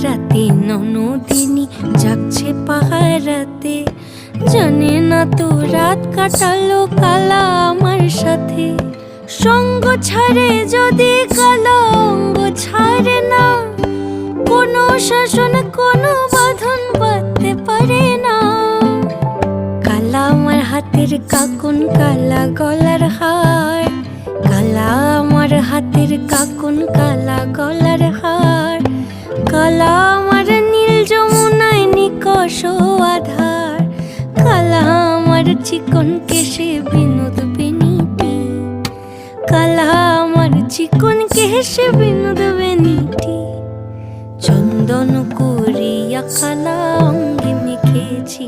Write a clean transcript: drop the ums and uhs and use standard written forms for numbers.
রাতে ননদিনী যাচ্ছে পাহারাতে, জানে না তো রাত কাটালো কালা আমার সাথে। সঙ্গ ছাড়ে যদি কালা অঙ্গ ছাড়ে না, কোনো শাসন কোনো বাঁধন বাঁধতে পারে না। কালা আমার হাতের কাকুন কালা গলার হার, কালা আমার হাতের কাকুন কালা গলার হার, কালা আমার নীল যমুনায় নিকষ আধার, কালা আমার চিকন কেশে বিনোদ বেনিটি, কালা আমার চিকন কেশে বিনোদ বেনিটি। চন্দন করিয়া কালা অঙ্গে মেখেছি।